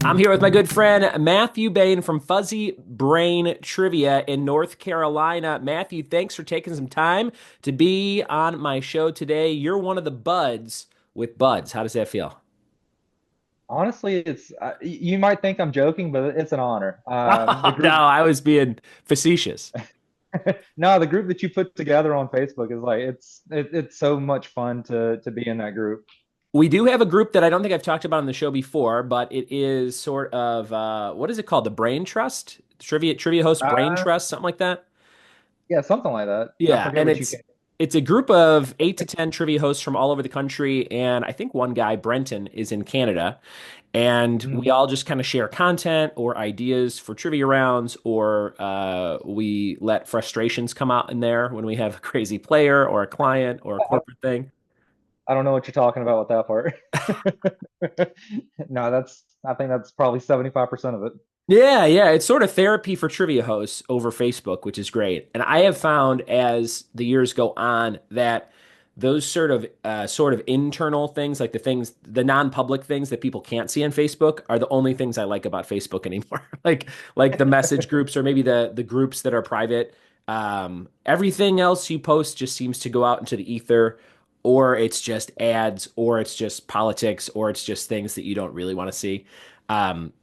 I'm here with my good friend Matthew Bain from Fuzzy Brain Trivia in North Carolina. Matthew, thanks for taking some time to be on my show today. You're one of the buds with buds. How does that feel? Honestly, it's you might think I'm joking, but it's an honor. The Oh, no, group, I was being facetious. no, the group that you put together on Facebook is like it's so much fun to be in that group. We do have a group that I don't think I've talked about on the show before, but it is sort of what is it called? The Brain Trust? Trivia host Brain Uh, Trust, something like that. yeah, something like that. I Yeah, forget and what you it's can. it's a group of 8 to 10 trivia hosts from all over the country, and I think one guy, Brenton, is in Canada, and Mhm. we all just kind of share content or ideas for trivia rounds, or we let frustrations come out in there when we have a crazy player or a client or a corporate thing. I don't know what you're talking about with that part. No, I think that's probably 75% of it. Yeah, yeah, it's sort of therapy for trivia hosts over Facebook, which is great. And I have found as the years go on that those sort of internal things, like the non-public things that people can't see on Facebook, are the only things I like about Facebook anymore. Like the message groups or maybe the groups that are private. Everything else you post just seems to go out into the ether, or it's just ads, or it's just politics, or it's just things that you don't really want to see.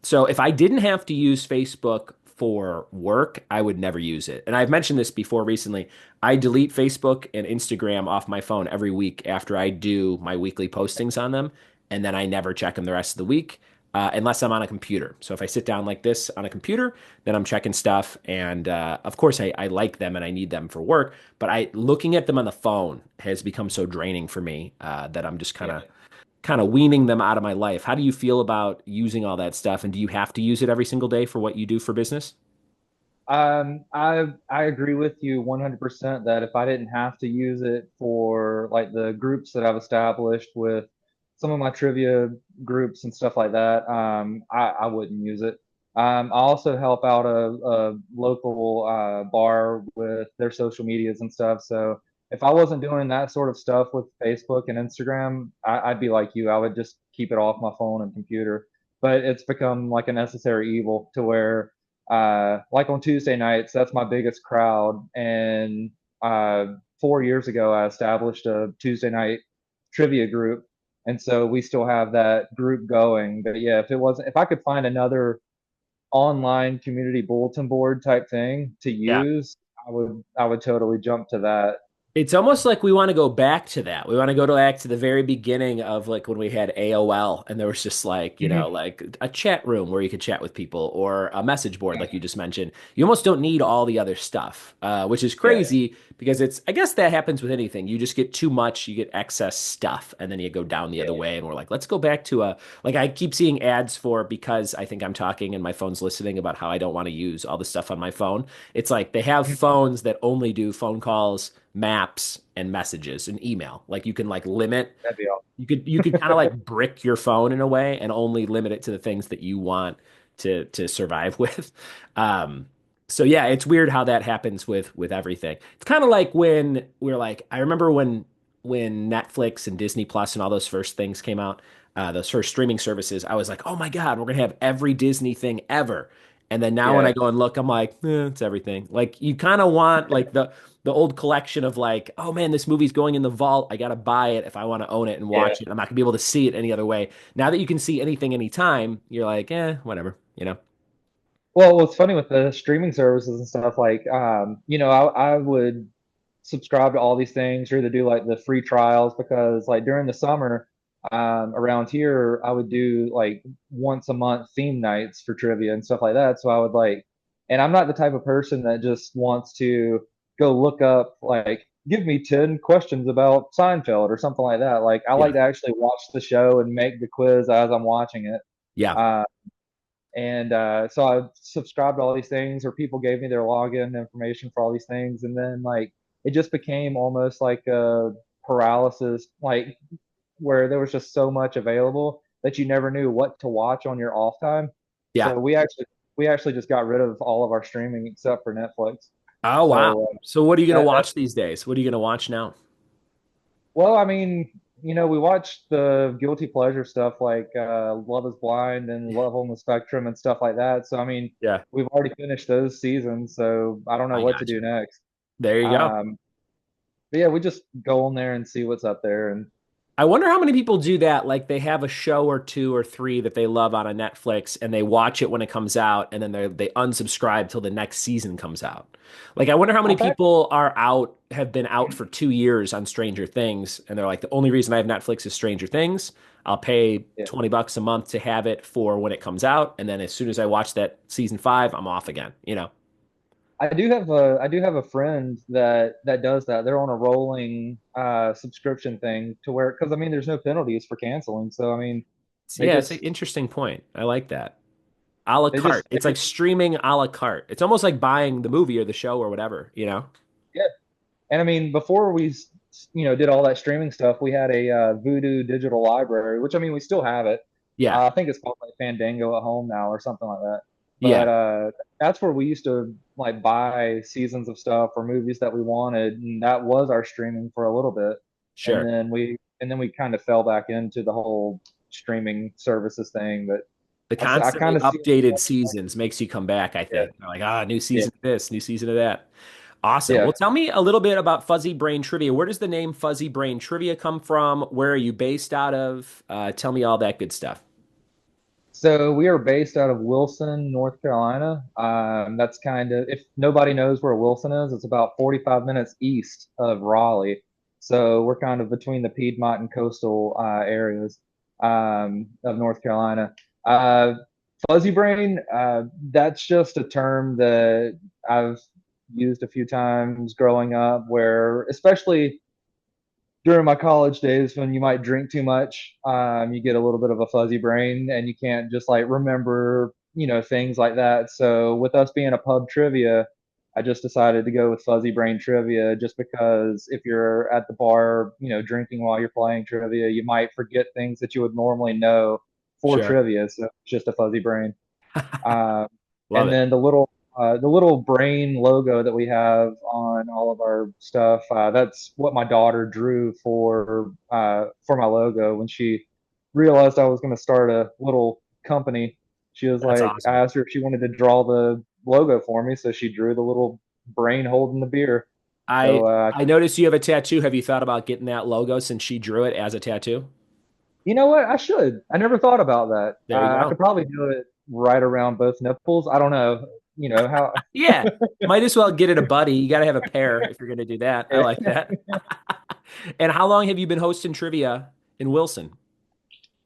So if I didn't have to use Facebook for work, I would never use it. And I've mentioned this before recently. I delete Facebook and Instagram off my phone every week after I do my weekly postings on them, and then I never check them the rest of the week. Unless I'm on a computer. So if I sit down like this on a computer, then I'm checking stuff. And of course, I like them and I need them for work. But I looking at them on the phone has become so draining for me that I'm just kind Yeah. of weaning them out of my life. How do you feel about using all that stuff? And do you have to use it every single day for what you do for business? I agree with you 100% that if I didn't have to use it for like the groups that I've established with some of my trivia groups and stuff like that, I wouldn't use it. I also help out a local bar with their social medias and stuff. So if I wasn't doing that sort of stuff with Facebook and Instagram, I'd be like you. I would just keep it off my phone and computer. But it's become like a necessary evil to where like on Tuesday nights, that's my biggest crowd. And 4 years ago, I established a Tuesday night trivia group, and so we still have that group going. But yeah, if I could find another online community bulletin board type thing to Yeah. use, I would totally jump to that. It's almost like we want to go back to that. We want to go back to the very beginning of like when we had AOL and there was just like, Mhm. like a chat room where you could chat with people or a message board, like you just mentioned. You almost don't need all the other stuff, which is Yeah, crazy because I guess that happens with anything. You just get too much, you get excess stuff, and then you go down the other yeah, way. And we're like, let's go back to like I keep seeing ads for because I think I'm talking and my phone's listening about how I don't want to use all the stuff on my phone. It's like they have Mhm. phones that only do phone calls, maps, and messages and email. Like you can like limit That'd be awesome. you could kind of like brick your phone in a way and only limit it to the things that you want to survive with. Um, so yeah, it's weird how that happens with everything. It's kind of like when we're like, I remember when Netflix and Disney Plus and all those first things came out, those first streaming services, I was like, oh my God, we're gonna have every Disney thing ever. And then now when I Yeah, go and look, I'm like, it's everything. Like you kind of want like the old collection of like, oh man, this movie's going in the vault. I gotta buy it if I want to own it and yeah. watch it. I'm not gonna be able to see it any other way. Now that you can see anything anytime, you're like, whatever, you know? Well, what's funny with the streaming services and stuff, like, I would subscribe to all these things or to do like the free trials because like during the summer, around here, I would do like once a month theme nights for trivia and stuff like that. So I would like, and I'm not the type of person that just wants to go look up like, give me 10 questions about Seinfeld or something like that. Like I like Yeah. to actually watch the show and make the quiz as I'm watching it. Yeah. Uh, and so I subscribed to all these things, or people gave me their login information for all these things. And then, like, it just became almost like a paralysis, like, where there was just so much available that you never knew what to watch on your off time. Yeah. So we actually just got rid of all of our streaming except for Netflix. Oh wow. So So what are you gonna that watch these days? What are you gonna watch now? well, I mean, we watched the guilty pleasure stuff like Love is Blind and Love on the Spectrum and stuff like that. So I mean, Yeah, we've already finished those seasons, so I don't know I what to got do you. next. There you go. Um, but yeah, we just go on there and see what's up there. And I wonder how many people do that. Like they have a show or two or three that they love on a Netflix and they watch it when it comes out and then they unsubscribe till the next season comes out. Like I wonder how many I've had, people have been out for 2 years on Stranger Things and they're like, the only reason I have Netflix is Stranger Things. I'll pay yeah, $20 a month to have it for when it comes out. And then as soon as I watch that season five, I'm off again, you know? I do have a friend that does that. They're on a rolling subscription thing to where, because I mean, there's no penalties for canceling. So I mean, they Yeah, it's an just interesting point. I like that. A la they carte. just It's like streaming a la carte. It's almost like buying the movie or the show or whatever, you know? yeah. And I mean, before we did all that streaming stuff, we had a Voodoo digital library, which I mean, we still have it. Yeah. I think it's called like Fandango at Home now or something like that. Yeah. But that's where we used to like buy seasons of stuff or movies that we wanted, and that was our streaming for a little bit. And Sure. then we kind of fell back into the whole streaming services thing. But The I kind constantly of see updated myself. seasons makes you come back, I Yeah, think. They're like, ah, new yeah, season of this, new season of that. Awesome. yeah. Well, tell me a little bit about Fuzzy Brain Trivia. Where does the name Fuzzy Brain Trivia come from? Where are you based out of? Tell me all that good stuff. So we are based out of Wilson, North Carolina. That's kind of, if nobody knows where Wilson is, it's about 45 minutes east of Raleigh. So we're kind of between the Piedmont and coastal areas of North Carolina. Uh, Fuzzy brain, that's just a term that I've used a few times growing up, where especially during my college days when you might drink too much, you get a little bit of a fuzzy brain and you can't just like remember, things like that. So with us being a pub trivia, I just decided to go with fuzzy brain trivia just because if you're at the bar, drinking while you're playing trivia, you might forget things that you would normally know for Sure. trivia. So it's just a fuzzy brain. Uh, Love and it. then the little brain logo that we have on all of our stuff, that's what my daughter drew for my logo when she realized I was going to start a little company. She was That's like, I awesome. asked her if she wanted to draw the logo for me, so she drew the little brain holding the beer. I So I noticed you have a tattoo. Have you thought about getting that logo since she drew it as a tattoo? you know what? I should. I never thought about that. There you I go. could probably do it right around both nipples. I don't know. You know how. Yeah. Might as well get it a buddy. You got to have a pair if you're going to do that. I like that. And how long have you been hosting trivia in Wilson?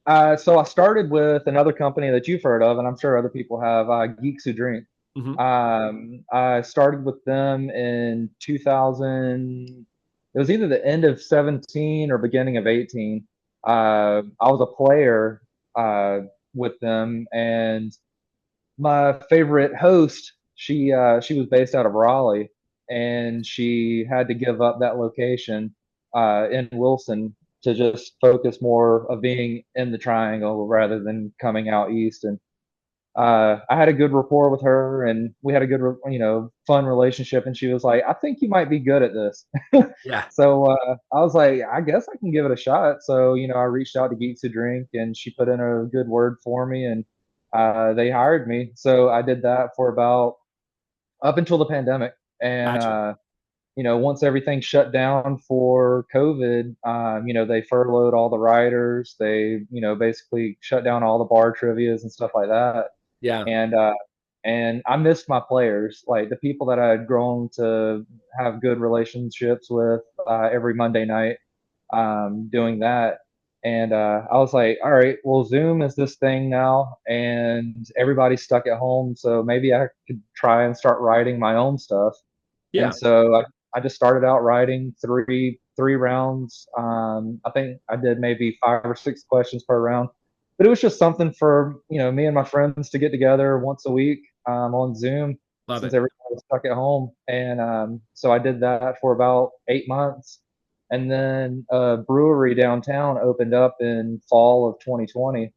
So I started with another company that you've heard of, and I'm sure other people have, Geeks Who Drink. Hmm. I started with them in 2000. It was either the end of 17 or beginning of 18. I was a player with them, and my favorite host, she was based out of Raleigh, and she had to give up that location in Wilson to just focus more of being in the Triangle rather than coming out east. And I had a good rapport with her, and we had a good, fun relationship. And she was like, "I think you might be good at this." Yeah. So I was like, "I guess I can give it a shot." So I reached out to Geeks to Drink, and she put in a good word for me, and they hired me. So I did that for about up until the pandemic, and Gotcha. once everything shut down for COVID, they furloughed all the writers. They, basically shut down all the bar trivias and stuff like that. Yeah. And I missed my players, like the people that I had grown to have good relationships with every Monday night, doing that. And I was like, all right, well, Zoom is this thing now, and everybody's stuck at home, so maybe I could try and start writing my own stuff. And Yeah. so I just started out writing three rounds. I think I did maybe 5 or 6 questions per round, but it was just something for me and my friends to get together once a week on Zoom Love since it. everybody was stuck at home. And so I did that for about 8 months, and then a brewery downtown opened up in fall of 2020,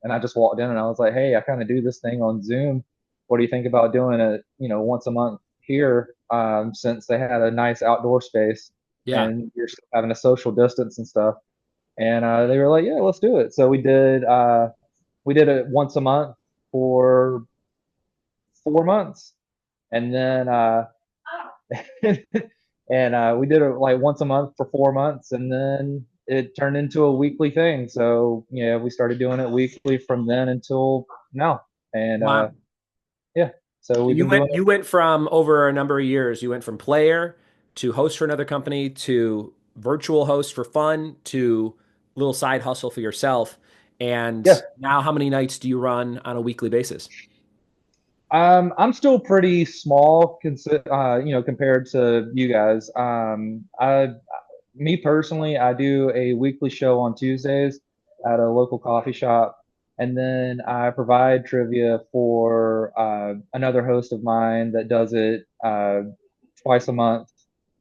and I just walked in and I was like, hey, I kind of do this thing on Zoom. What do you think about doing it, once a month here? Since they had a nice outdoor space Yeah. and you're still having a social distance and stuff. and they were like, yeah, let's do it. So we did it once a month for 4 months, and then and we did it like once a month for 4 months, and then it turned into a weekly thing. So yeah, we started doing it weekly from then until now, and Wow. yeah, so we've You been doing went you went from over a number of years, you went from player to host for another company to virtual host for fun to little side hustle for yourself. And yeah. now how many nights do you run on a weekly basis? I'm still pretty small, compared to you guys. Me personally, I do a weekly show on Tuesdays at a local coffee shop, and then I provide trivia for another host of mine that does it twice a month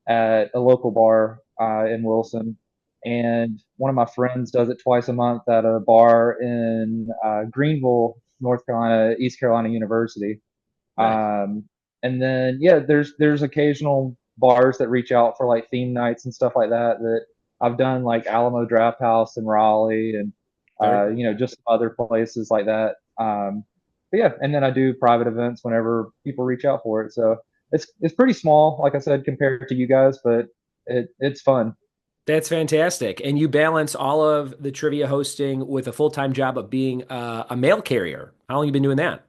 at a local bar in Wilson. And one of my friends does it twice a month at a bar in Greenville, North Carolina, East Carolina University. Nice. And then yeah, there's occasional bars that reach out for like theme nights and stuff like that that I've done, like Alamo Draft House in Raleigh, and Very cool. just other places like that. But yeah, and then I do private events whenever people reach out for it. So it's pretty small, like I said, compared to you guys, but it's fun. That's fantastic. And you balance all of the trivia hosting with a full-time job of being a mail carrier. How long have you been doing that?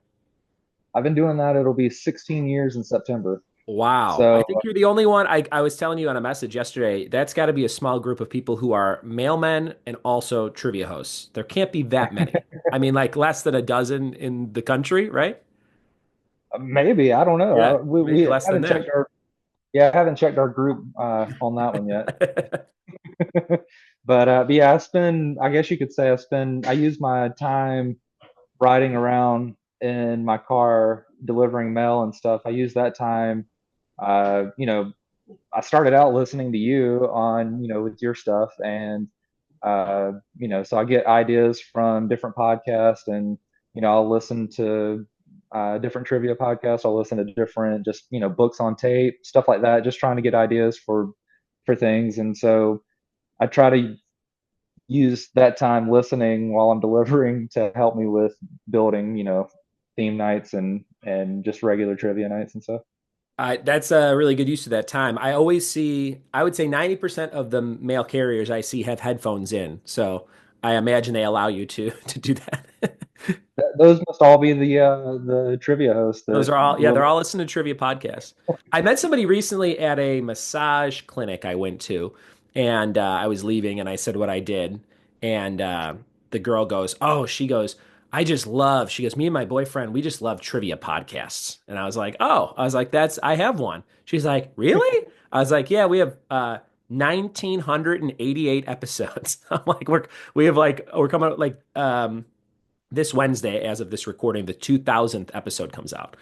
I've been doing that. It'll be 16 years in September. Wow. I So think you're the only one. I was telling you on a message yesterday, that's got to be a small group of people who are mailmen and also trivia hosts. There can't be that many. I mean, like less than a dozen in the country, right? maybe, I don't know. Yeah, We maybe less than haven't that. checked our Yeah, I haven't checked our group on that one yet. But yeah, I guess you could say I use my time riding around in my car delivering mail and stuff. I use that time, uh, you know, I started out listening to you on, with your stuff, and so I get ideas from different podcasts, and I'll listen to different trivia podcasts. I'll listen to different, just books on tape, stuff like that, just trying to get ideas for things. And so I try to use that time listening while I'm delivering to help me with building, theme nights and just regular trivia nights and stuff. That's a really good use of that time. I always see, I would say 90% of the mail carriers I see have headphones in. So I imagine they allow you to to do that. Those must all be the trivia hosts Those that are all, yeah, they're Lily. all listening to trivia podcasts. I met somebody recently at a massage clinic I went to, and I was leaving, and I said what I did, and the girl goes, "Oh," she goes, "I just love." She goes, "Me and my boyfriend, we just love trivia podcasts," and I was like, "Oh," I was like, "That's I have one." She's like, "Really?" I was like, "Yeah, we have 1,988 episodes." I'm like, we have like we're coming out like this Wednesday, as of this recording, the 2000th episode comes out.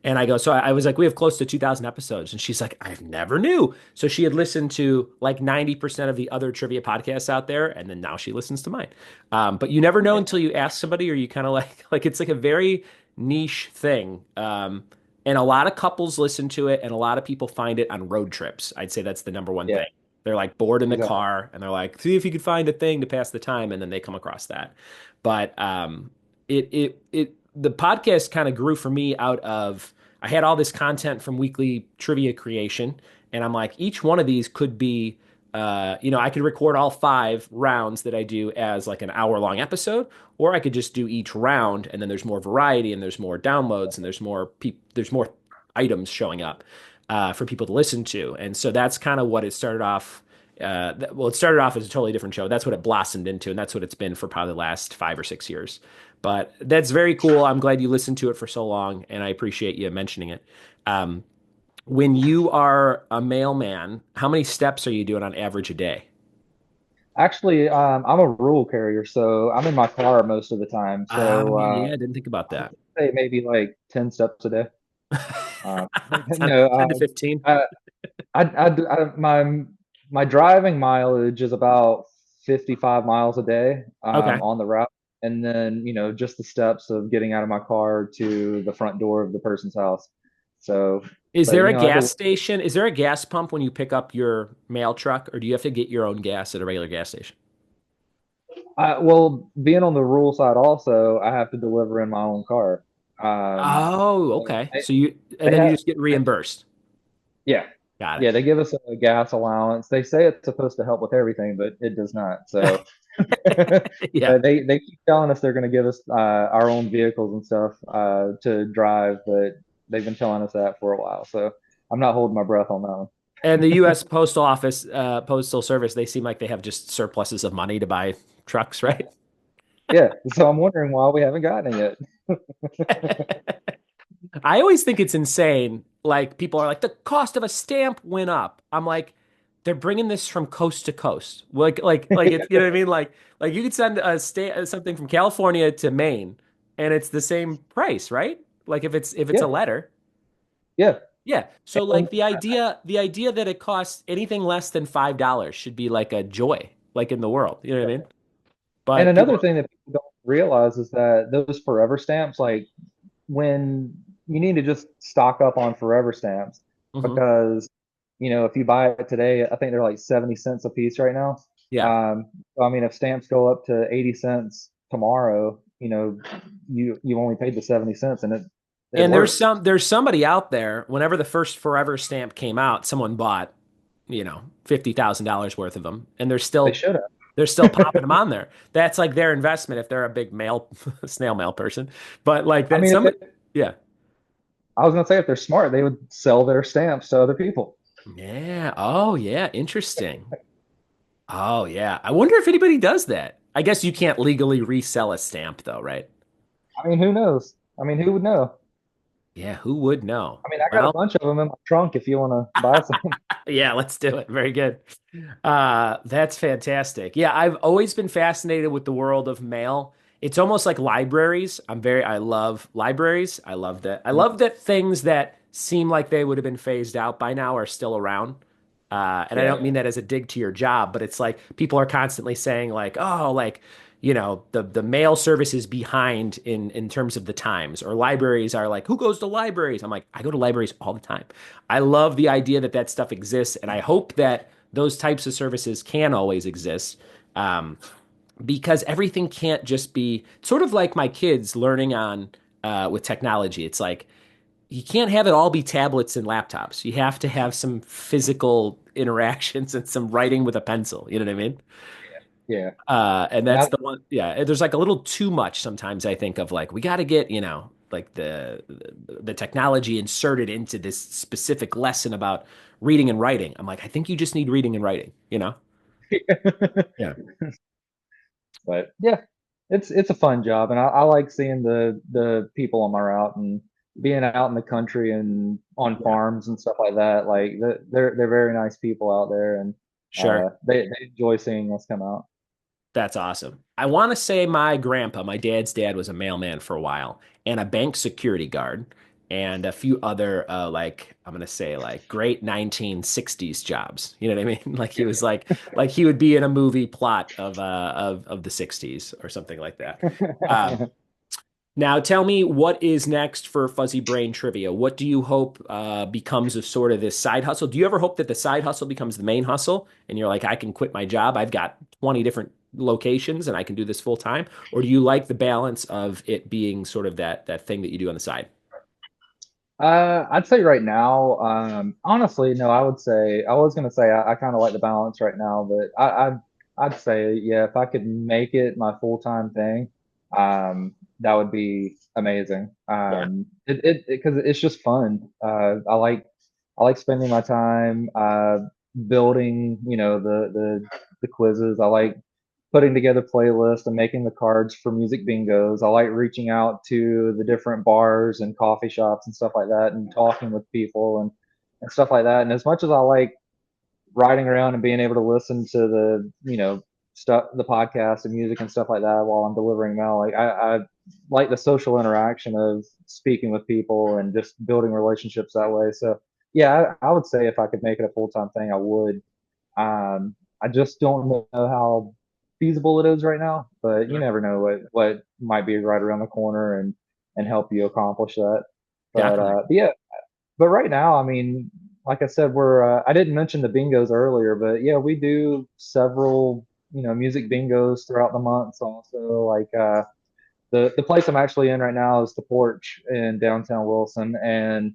And I go, so I was like, we have close to 2000 episodes. And she's like, I never knew. So she had listened to like 90% of the other trivia podcasts out there. And then now she listens to mine. But you never know until you ask somebody, or you kind of like, it's like a very niche thing. And a lot of couples listen to it, and a lot of people find it on road trips. I'd say that's the number one Yeah, thing. They're like bored in the exactly. car, and they're like, see if you could find a thing to pass the time. And then they come across that. But the podcast kind of grew for me out of I had all this content from weekly trivia creation, and I'm like, each one of these could be I could record all 5 rounds that I do as like an hour-long episode, or I could just do each round, and then there's more variety, and there's more downloads, and there's more items showing up for people to listen to. And so that's kind of what it started off. Well, it started off as a totally different show. That's what it blossomed into, and that's what it's been for probably the last 5 or 6 years. But that's very cool. I'm glad you listened to it for so long, and I appreciate you mentioning it. Um, when you are a mailman, how many steps are you doing on average a day? Actually, I'm a rural carrier, so I'm in my car most of the time. So Yeah, I didn't think about I would that. say maybe like 10 steps a day. 10, 10 to 15. I, my driving mileage is about 55 miles a day Okay. on the route, and then just the steps of getting out of my car to the front door of the person's house. So, Is but there a I gas do. station? Is there a gas pump when you pick up your mail truck, or do you have to get your own gas at a regular gas station? Well, being on the rural side also, I have to deliver in my own car. Um, Oh, so okay. they, So and they then you have, just get reimbursed. yeah, Got it. yeah, they give us a gas allowance. They say it's supposed to help with everything, but it does not. So Yeah. they keep telling us they're going to give us our own vehicles and stuff to drive, but they've been telling us that for a while. So I'm not holding my breath on that one. And the U.S. Postal Office, Postal Service, they seem like they have just surpluses of money to buy trucks, right? Yeah, so I'm wondering why we haven't gotten it I always think it's insane. Like people are like, the cost of a stamp went up. I'm like, they're bringing this from coast to coast. Like it's, you know what I mean? Like you could send a something from California to Maine, and it's the same price, right? Like if it's a Yeah, letter. yeah. Yeah. So And, like the idea that it costs anything less than $5 should be like a joy, like in the world. You know what I mean? and But another people, thing that people don't realize is that those forever stamps, like when you need to just stock up on forever stamps Mhm. because if you buy it today, I think they're like 70 cents a piece right now. Yeah. So I mean, if stamps go up to 80 cents tomorrow, you only paid the 70 cents and it And there's works. some there's somebody out there, whenever the first Forever stamp came out, someone bought, $50,000 worth of them, and they're They still should have. they're still popping them on there. That's like their investment if they're a big mail snail mail person. But like I that mean, somebody, yeah. I was gonna say if they're smart, they would sell their stamps to other people. Yeah. Oh, yeah. Interesting. Oh, yeah. I wonder if anybody does that. I guess you can't legally resell a stamp though, right? I mean, who knows? I mean, who would know? Yeah, who would know? I mean, I got a Well, bunch of them in my trunk if you want to buy some. yeah, let's do it. Very good. That's fantastic. Yeah, I've always been fascinated with the world of mail. It's almost like libraries. I love libraries. I love that. I love that things that seem like they would have been phased out by now are still around. And I Yeah. don't mean that as a dig to your job, but it's like people are constantly saying like, oh, like, the mail service is behind in terms of the times, or libraries are like, who goes to libraries? I'm like, I go to libraries all the time. I love the idea that that stuff exists, and I hope that those types of services can always exist. Um, because everything can't just be sort of like my kids learning on with technology. It's like you can't have it all be tablets and laptops. You have to have some physical interactions and some writing with a pencil. You know what I mean? Yeah. And And that's the one. Yeah, there's like a little too much sometimes. I think of like we got to get like the technology inserted into this specific lesson about reading and writing. I'm like, I think you just need reading and writing. Yeah. but yeah, it's a fun job, and I like seeing the people on my route and being out in the country and on Yeah. farms and stuff like that. Like they're very nice people out there, and Sure. they enjoy seeing us come out. That's awesome. I want to say my grandpa, my dad's dad, was a mailman for a while and a bank security guard and a few other, like, I'm going to say, like, great 1960s jobs. You know what I mean? Like, he was like he would be in a movie plot of the 60s or something like that. Um, Now, tell me what is next for Fuzzy Brain Trivia? What do you hope becomes of sort of this side hustle? Do you ever hope that the side hustle becomes the main hustle and you're like, I can quit my job. I've got 20 different locations and I can do this full time? Or do you like the balance of it being sort of that thing that you do on the side? I'd say right now, honestly, no, I was gonna say I kind of like the balance right now, but I'd say yeah, if I could make it my full-time thing, that would be amazing. Yeah. It because it's just fun. I like spending my time building, the quizzes. I like putting together playlists and making the cards for music bingos. I like reaching out to the different bars and coffee shops and stuff like that and talking with people and stuff like that. And as much as I like riding around and being able to listen to the podcast and music and stuff like that while I'm delivering mail, like I like the social interaction of speaking with people and just building relationships that way. So yeah, I would say if I could make it a full-time thing, I would. I just don't know how feasible it is right now, but you Sure. never know what might be right around the corner and help you accomplish that. Definitely. But yeah, but right now, I mean, like I said, I didn't mention the bingos earlier, but yeah, we do several. music bingos throughout the months also. Like the place I'm actually in right now is the Porch in downtown Wilson, and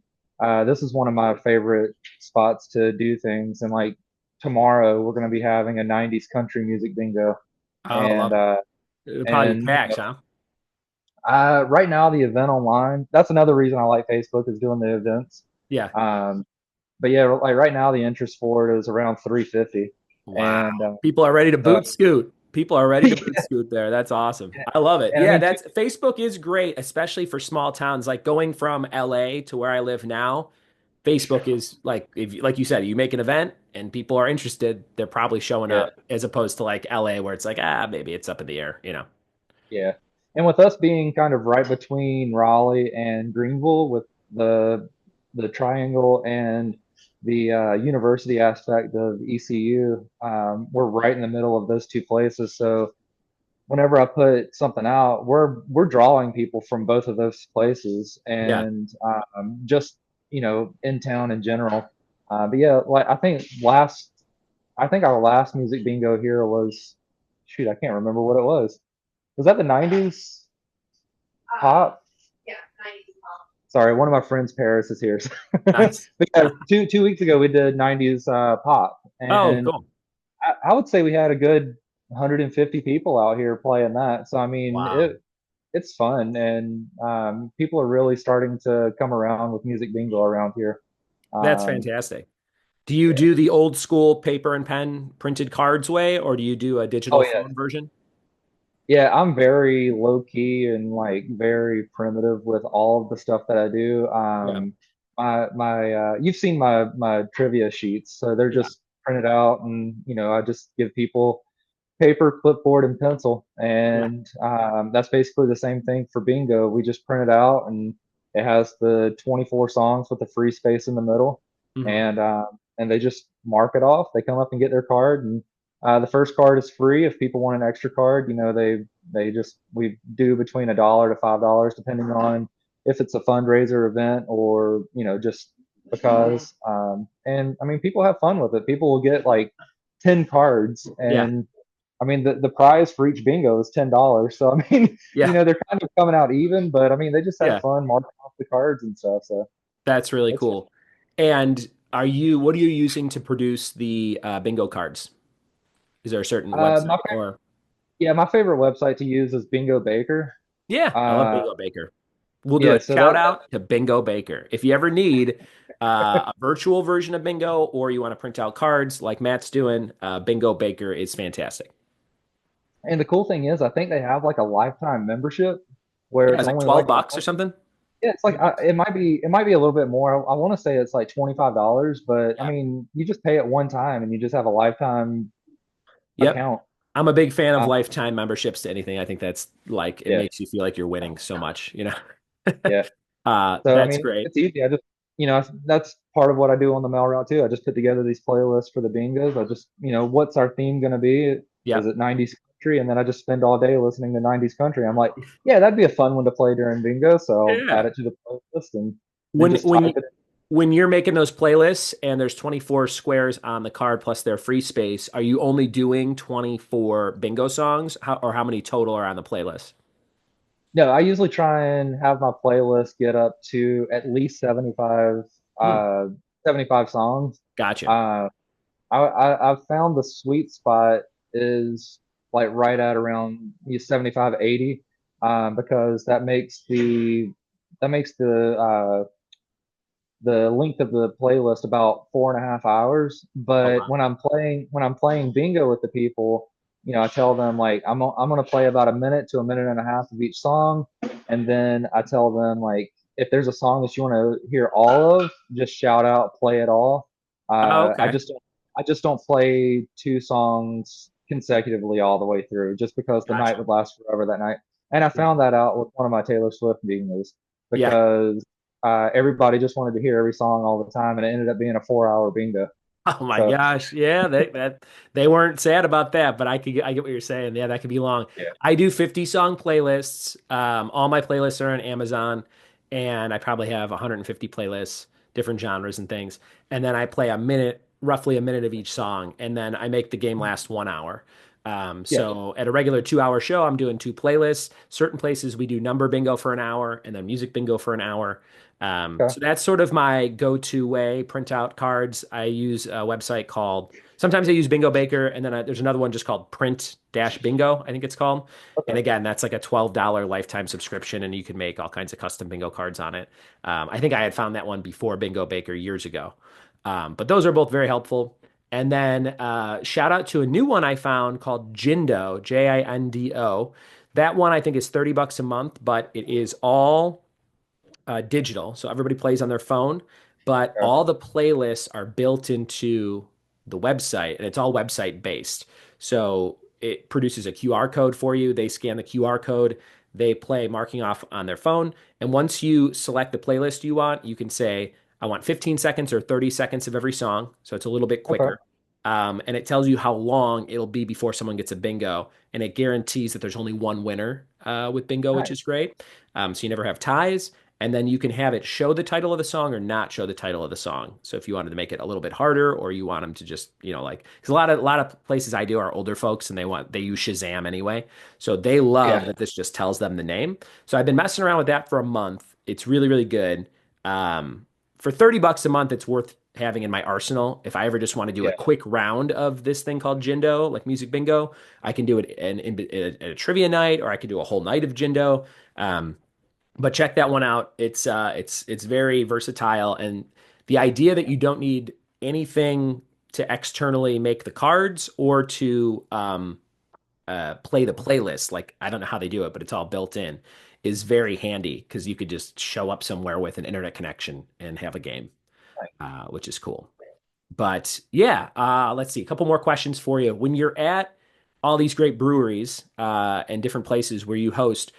this is one of my favorite spots to do things. And like tomorrow, we're going to be having a '90s country music bingo, Oh, I and love it. It would probably be and packed, huh? right now the event online. That's another reason I like Facebook is doing the events. Yeah. Um, but yeah, like right now the interest for it is around 350, Wow. and People are ready to so boot scoot. People are ready to boot yeah, scoot there. That's awesome. I love it. and I Yeah, mean, that's Facebook is great, especially for small towns. Like going from LA to where I live now, Facebook is like if like you said, you make an event and people are interested, they're probably showing yeah. up as opposed to like LA where it's like, maybe it's up in the air. Yeah. And with us being kind of right between Raleigh and Greenville with the triangle and the university aspect of ECU, we're right in the middle of those two places. So whenever I put something out, we're drawing people from both of those places Yeah. and just in town in general. But yeah, like I think our last music bingo here was shoot, I can't remember what it was. Was that the '90s pop? Yeah, '90s pop. Sorry, one of my friends, Paris, is here. Nice. But yeah, two weeks ago we did '90s pop, Oh, and cool. I would say we had a good 150 people out here playing that. So I mean, Wow. it's fun, and people are really starting to come around with music bingo around here. That's Um, fantastic. Do you yeah. do the old school paper and pen printed cards way, or do you do a Oh digital yeah, phone version? yeah. I'm very low key and like very primitive with all of the stuff that I do. Yeah. You've seen my trivia sheets, so they're Yeah. just printed out, and I just give people paper, clipboard, and pencil, Yeah. and that's basically the same thing for bingo. We just print it out, and it has the 24 songs with the free space in the middle, Hmm. and they just mark it off. They come up and get their card, and the first card is free. If people want an extra card, we do between $1 to $5 depending on if it's a fundraiser event or just because. And I mean, people have fun with it. People will get like 10 cards, Yeah. and I mean, the prize for each bingo is $10. So I mean, Yeah. they're kind of coming out even, but I mean, they just have Yeah. fun marking off the cards and stuff. So That's really it's cool. And what are you using to produce the bingo cards? Is there a certain my website or? yeah, my favorite website to use is Bingo Baker. Yeah, I love Uh, Bingo Baker. We'll do yeah, a so shout out to Bingo Baker. If you ever need a virtual version of Bingo or you want to print out cards like Matt's doing, Bingo Baker is fantastic. and the cool thing is, I think they have like a lifetime membership where Yeah, it's it's like only 12 like bucks or something. yeah, it's like it might be a little bit more. I want to say it's like $25, but I Yeah. mean, you just pay it one time and you just have a lifetime Yep. account. I'm a big fan of Uh, lifetime memberships to anything. I think that's like it yeah, makes you feel like you're winning so much. yeah. So I That's mean, great. it's easy. That's part of what I do on the mail route too. I just put together these playlists for the bingos. I just, what's our theme going to be? Is Yep. it '90s country? And then I just spend all day listening to '90s country. I'm like, yeah, that'd be a fun one to play during bingo. So I'll add Yeah. it to the playlist and then When just when type you it. when you're making those playlists and there's 24 squares on the card plus their free space, are you only doing 24 bingo songs? Or how many total are on the playlist? No, I usually try and have my playlist get up to at least Hmm, uh, 75 songs. gotcha. Uh, I've found the sweet spot is like right at around 75, 80, because that makes the length of the playlist about 4.5 hours. Oh But wow. when I'm playing bingo with the people, I tell them like I'm gonna play about a minute to a minute and a half of each song, and then I tell them like if there's a song that you want to hear all of, just shout out, play it all. Oh, Uh, I okay. just don't I just don't play two songs consecutively all the way through, just because the night Gotcha. would last forever that night. And I Yeah. found that out with one of my Taylor Swift bingos Yeah. because everybody just wanted to hear every song all the time, and it ended up being a 4 hour bingo. Oh my So gosh. Yeah, they weren't sad about that, but I get what you're saying. Yeah, that could be long. yeah, I do 50 song playlists. All my playlists are on Amazon, and I probably have 150 playlists, different genres and things. And then I play roughly a minute of each song, and then I make the game last 1 hour. Yeah. So at a regular 2 hour show, I'm doing two playlists. Certain places we do number bingo for an hour and then music bingo for an hour. Okay. So that's sort of my go-to way. Print out cards. I use a website called, sometimes I use Bingo Baker, and then there's another one just called Print Dash Bingo, I think it's called. And Okay. again, that's like a $12 lifetime subscription, and you can make all kinds of custom bingo cards on it. I think I had found that one before Bingo Baker years ago. But those are both very helpful. And then shout out to a new one I found called Jindo, Jindo. That one I think is $30 a month, but it is all digital. So everybody plays on their phone, but Okay. all the playlists are built into the website and it's all website based. So it produces a QR code for you. They scan the QR code, they play marking off on their phone. And once you select the playlist you want, you can say, I want 15 seconds or 30 seconds of every song. So it's a little bit Okay. quicker. And it tells you how long it'll be before someone gets a bingo. And it guarantees that there's only one winner with bingo, which is Nice. great. So you never have ties. And then you can have it show the title of the song or not show the title of the song. So if you wanted to make it a little bit harder, or you want them to just, like, because a lot of places I do are older folks and they use Shazam anyway. So they love Yeah. that this just tells them the name. So I've been messing around with that for a month. It's really, really good. For $30 a month, it's worth having in my arsenal. If I ever just want to do a Yeah. quick round of this thing called Jindo, like music bingo, I can do it in a trivia night, or I could do a whole night of Jindo. But check that one out. It's very versatile, and the idea that you don't need anything to externally make the cards or to play the playlist. Like, I don't know how they do it, but it's all built in. Is very handy because you could just show up somewhere with an internet connection and have a game, which is cool. But yeah, let's see. A couple more questions for you. When you're at all these great breweries and different places where you host,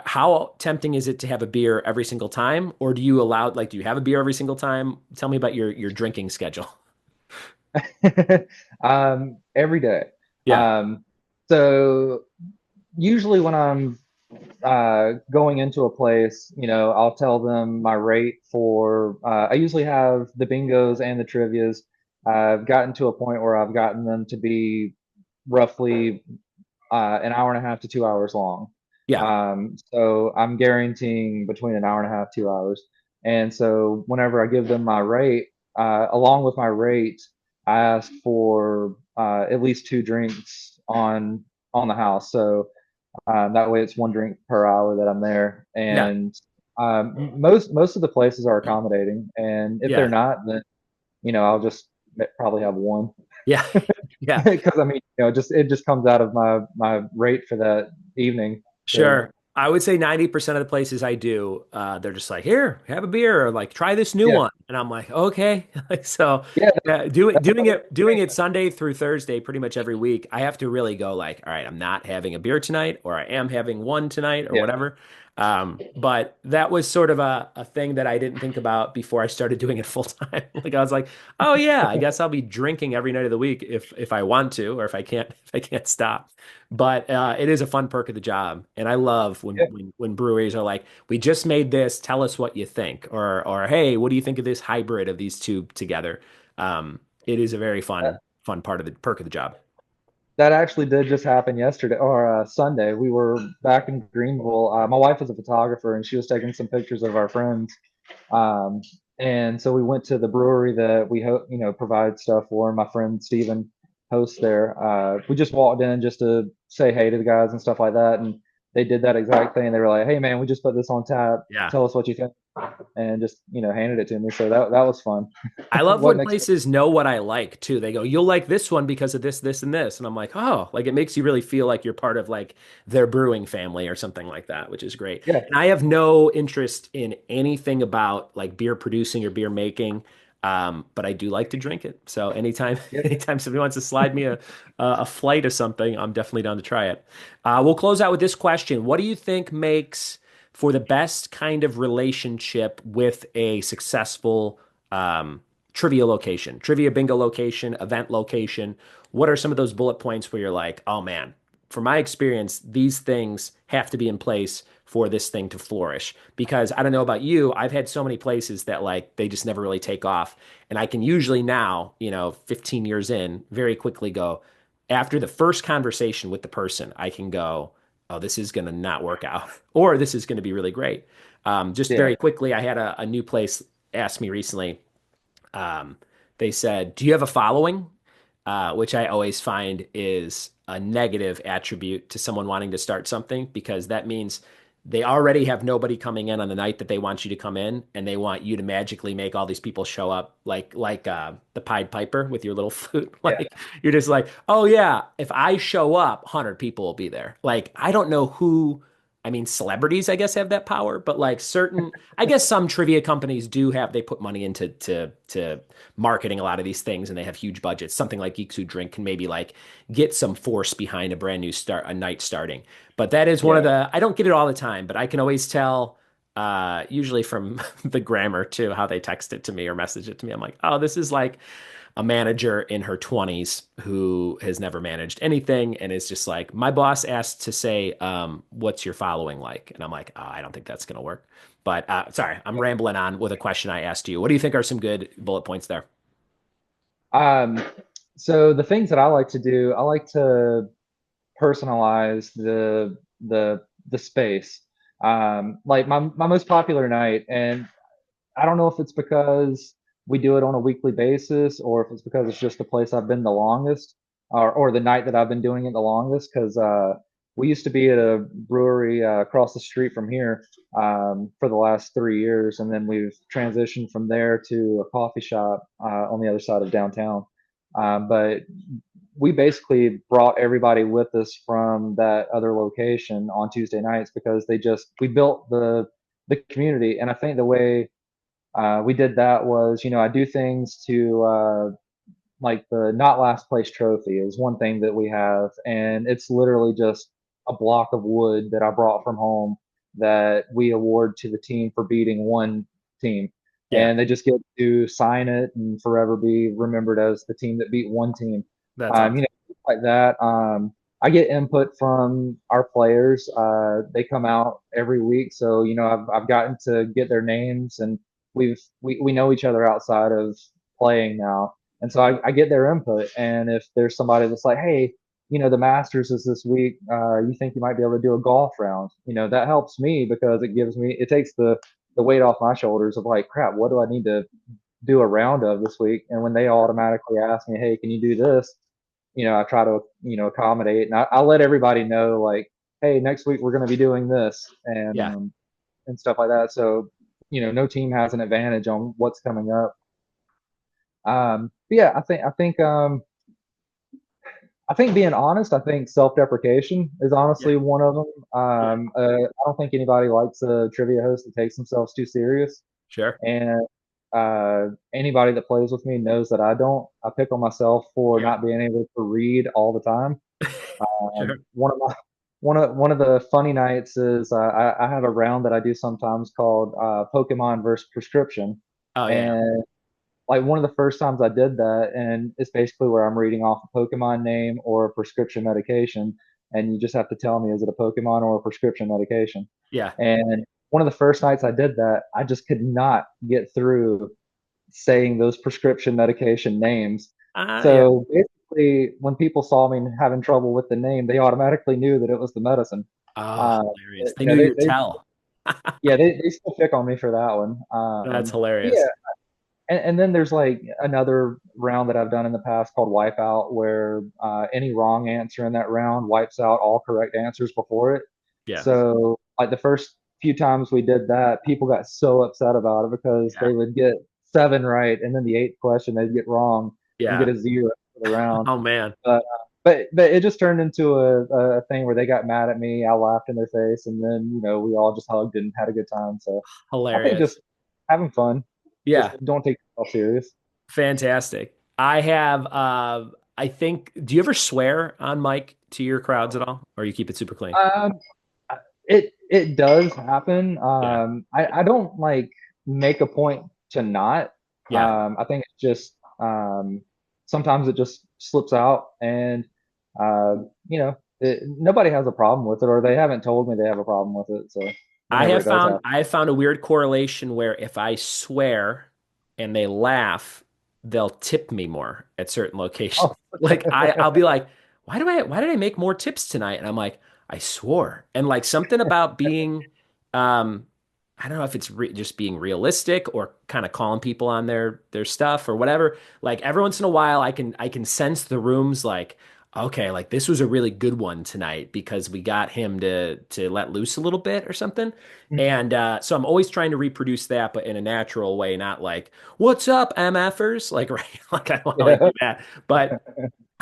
how tempting is it to have a beer every single time? Or do you have a beer every single time? Tell me about your drinking schedule. Every day. Yeah. Um, so usually when I'm going into a place, I'll tell them my rate for, I usually have the bingos and the trivias. I've gotten to a point where I've gotten them to be roughly an hour and a half to 2 hours long. Yeah. So I'm guaranteeing between an hour and a half, 2 hours. And so whenever I give them my rate, along with my rate, I ask for at least two drinks on the house. So that way it's one drink per hour that I'm there. Yeah. And most of the places are accommodating. And if they're Yeah. not, then I'll just probably have one. Yeah. Yeah. Because I mean, it just comes out of my rate for that evening. So Sure. I would say 90% of the places I do, they're just like, here, have a beer, or like try this new yeah, one. And I'm like, okay. Like, so yeah, yeah, doing great. it Sunday through Thursday pretty much every week, I have to really go like, all right, I'm not having a beer tonight, or I am having one tonight, or Yeah, whatever. But that was sort of a thing that I didn't think about before I started doing it full time. Like, I was like, oh yeah, I guess I'll be drinking every night of the week if I want to, or if I can't stop. But it is a fun perk of the job, and I love when yeah, when breweries are like, "We just made this. Tell us what you think," or "Hey, what do you think of this hybrid of these two together?" It is a very fun part of the perk of the job. that actually did just happen yesterday or Sunday. We were back in Greenville. My wife is a photographer, and she was taking some pictures of our friends. Um, and so we went to the brewery that we provide stuff for. My friend Steven hosts there. We just walked in just to say hey to the guys and stuff like that, and they did that exact thing. They were like, "Hey man, we just put this on tap. Yeah. Tell us what you think," and just handed it to me. So that was fun. I love when Wasn't expecting. places know what I like too. They go, "You'll like this one because of this, this, and this," and I'm like, "Oh!" Like, it makes you really feel like you're part of like their brewing family or something like that, which is great. Yeah, And I have no interest in anything about like beer producing or beer making, but I do like to drink it. So anytime, yeah. anytime somebody wants to slide me a flight of something, I'm definitely down to try it. We'll close out with this question: what do you think makes for the best kind of relationship with a successful trivia location, trivia bingo location, event location? What are some of those bullet points where you're like, oh man, from my experience, these things have to be in place for this thing to flourish? Because I don't know about you, I've had so many places that like they just never really take off. And I can usually now, 15 years in, very quickly go, after the first conversation with the person, I can go, oh, this is going to not work out, or this is going to be really great. Just Yeah. very quickly, I had a new place ask me recently. Um, they said, "Do you have a following?" Which I always find is a negative attribute to someone wanting to start something because that means they already have nobody coming in on the night that they want you to come in, and they want you to magically make all these people show up like the Pied Piper with your little flute. Yeah. Like you're just like, oh yeah, if I show up, 100 people will be there. Like I don't know who. I mean, celebrities, I guess, have that power, but like certain, I guess some trivia companies do have, they put money into to marketing a lot of these things and they have huge budgets. Something like Geeks Who Drink can maybe like get some force behind a brand new start, a night starting. But that is one of Yeah. the, I don't get it all the time, but I can always tell, usually from the grammar too, how they text it to me or message it to me. I'm like, oh, this is like a manager in her 20s who has never managed anything and is just like, my boss asked to say, what's your following like? And I'm like, oh, I don't think that's going to work. But sorry, I'm rambling on with a question I asked you. What do you think are some good bullet points there? Um, so the things that I like to do, I like to personalize the space. Like my most popular night, and I don't know if it's because we do it on a weekly basis or if it's because it's just the place I've been the longest, or the night that I've been doing it the longest. Because we used to be at a brewery across the street from here for the last 3 years, and then we've transitioned from there to a coffee shop on the other side of downtown. But we basically brought everybody with us from that other location on Tuesday nights because we built the community, and I think the way we did that was, I do things to like the not last place trophy is one thing that we have, and it's literally just a block of wood that I brought from home that we award to the team for beating one team. Yeah, And they just get to sign it and forever be remembered as the team that beat one team. that's awesome. Like that. I get input from our players. They come out every week, so I've gotten to get their names, and we know each other outside of playing now, and so I get their input. And if there's somebody that's like, hey, the Masters is this week, you think you might be able to do a golf round? That helps me because it takes the weight off my shoulders of like, crap, what do I need to do a round of this week? And when they automatically ask me, hey, can you do this? I try to, accommodate, and I let everybody know like, hey, next week we're going to be doing this, Yeah. and stuff like that. So, no team has an advantage on what's coming up. But yeah, I think being honest, I think self-deprecation is Yeah. honestly one of them. Yeah. I don't think anybody likes a trivia host that takes themselves too serious. Sure. And anybody that plays with me knows that I don't. I pick on myself for Yeah. not being able to read all the time. Sure. One of my one of the funny nights is I have a round that I do sometimes called Pokemon versus prescription, Oh yeah. and like one of the first times I did that, and it's basically where I'm reading off a Pokemon name or a prescription medication, and you just have to tell me is it a Pokemon or a prescription medication. Yeah. And one of the first nights I did that, I just could not get through saying those prescription medication names. Yeah. So basically, when people saw me having trouble with the name, they automatically knew that it was the medicine. Oh, Uh, hilarious. They you knew know, your tell. they still pick on me for that one. That's Yeah, hilarious. and then there's like another round that I've done in the past called Wipeout, where any wrong answer in that round wipes out all correct answers before it. Yeah. So like the first few times we did that, people got so upset about it because Yeah. they would get seven right, and then the eighth question they'd get wrong and get Yeah. a zero for the round. Oh man. But it just turned into a thing where they got mad at me. I laughed in their face, and then we all just hugged and had a good time. So I think Hilarious. just having fun, just Yeah. don't take yourself serious. Fantastic. I have I think do you ever swear on mic to your crowds at all? Or you keep it super clean? Um, it does happen. Yeah. I don't like make a point to not. Yeah. I think it's just sometimes it just slips out, and uh, nobody has a problem with it, or they haven't told me they have a problem with it. So whenever it does happen, I have found a weird correlation where if I swear and they laugh, they'll tip me more at certain locations. oh, Like I'll be like, why did I make more tips tonight? And I'm like, I swore. And like something about being, um, I don't know if it's just being realistic or kind of calling people on their stuff or whatever. Like every once in a while, I can sense the rooms like, okay, like this was a really good one tonight because we got him to let loose a little bit or something. And so I'm always trying to reproduce that, but in a natural way, not like, "What's up, MFers?" Like right, like I don't want to like Yeah. do that, but.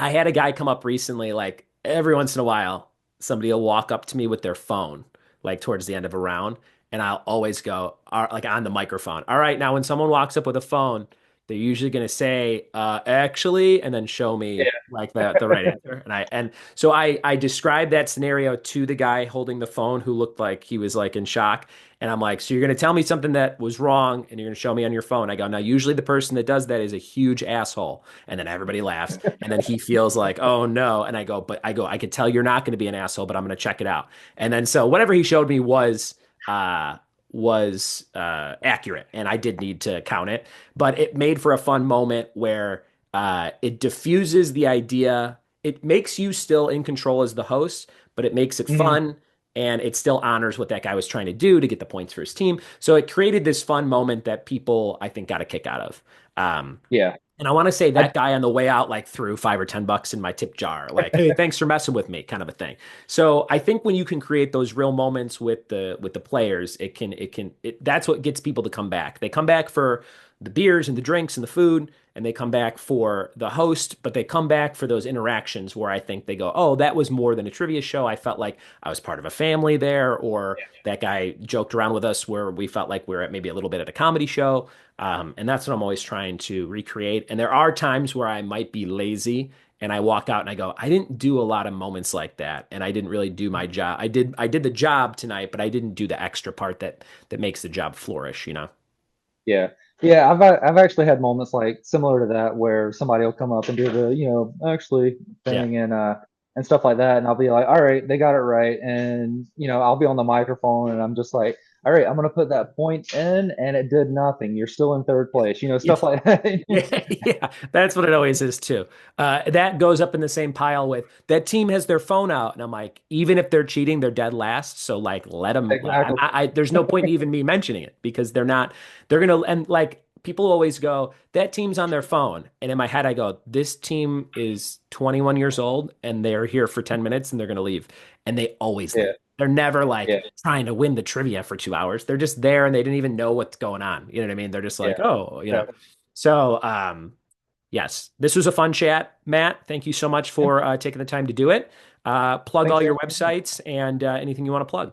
I had a guy come up recently, like every once in a while, somebody will walk up to me with their phone, like towards the end of a round, and I'll always go, like on the microphone. All right, now when someone walks up with a phone, they're usually going to say, actually, and then show me like the right answer. And so I described that scenario to the guy holding the phone who looked like he was like in shock. And I'm like, so you're going to tell me something that was wrong and you're going to show me on your phone. I go, now, usually the person that does that is a huge asshole. And then everybody laughs. And then he feels like, oh no. And I could tell you're not going to be an asshole, but I'm going to check it out. And then so whatever he showed me uh, was accurate. And I did need to count it, but it made for a fun moment where it diffuses the idea. It makes you still in control as the host, but it makes it Mhm. fun and it still honors what that guy was trying to do to get the points for his team. So it created this fun moment that people, I think, got a kick out of. Yeah. And I want to say I that guy on the way out like threw $5 or $10 in my tip jar, like, "Hey, thanks for messing with me," kind of a thing. So I think when you can create those real moments with the players, that's what gets people to come back. They come back for the beers and the drinks and the food, and they come back for the host, but they come back for those interactions where I think they go, "Oh, that was more than a trivia show. I felt like I was part of a family there," or that guy joked around with us where we felt like we are at maybe a little bit at a comedy show. And that's what I'm always trying to recreate. And there are times where I might be lazy and I walk out and I go, I didn't do a lot of moments like that. And I didn't really do my job. I did the job tonight, but I didn't do the extra part that makes the job flourish, you know? Yeah. Yeah, I've actually had moments like similar to that where somebody will come up and do the, actually Yeah. thing and stuff like that. And I'll be like, all right, they got it right. And, I'll be on the microphone and I'm just like, all right, I'm gonna put that point in and it did nothing. You're still in third place, stuff like that. Yeah, yeah, that's what it always is too. That goes up in the same pile with that team has their phone out, and I'm like, even if they're cheating, they're dead last. So like, let them. Exactly. There's no point in even me mentioning it because they're not. They're gonna and like people always go, that team's on their phone, and in my head I go, this team is 21 years old and they're here for 10 minutes and they're gonna leave, and they always leave. Yeah. They're never like Yeah. trying to win the trivia for 2 hours. They're just there and they didn't even know what's going on. You know what I mean? They're just like, Yeah. oh, you know. Exactly. So, yes, this was a fun chat, Matt. Thank you so much Yeah. for taking the time to do it. Plug Thanks, all your Aaron. websites and anything you want to plug.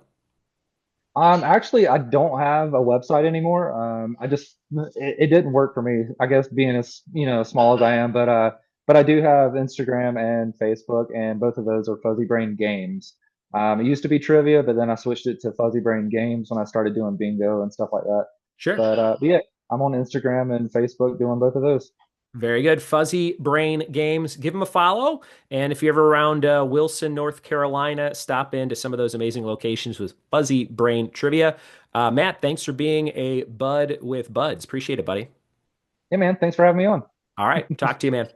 Actually, I don't have a website anymore. It didn't work for me. I guess being as small as I am, but I do have Instagram and Facebook, and both of those are Fuzzy Brain Games. It used to be trivia, but then I switched it to Fuzzy Brain Games when I started doing bingo and stuff like that. Sure. But yeah, I'm on Instagram and Facebook doing both of those. Very good. Fuzzy Brain Games. Give them a follow. And if you're ever around Wilson, North Carolina, stop into some of those amazing locations with Fuzzy Brain Trivia. Matt, thanks for being a bud with buds. Appreciate it, buddy. Hey man, thanks for having me on. All right. Talk to you, man.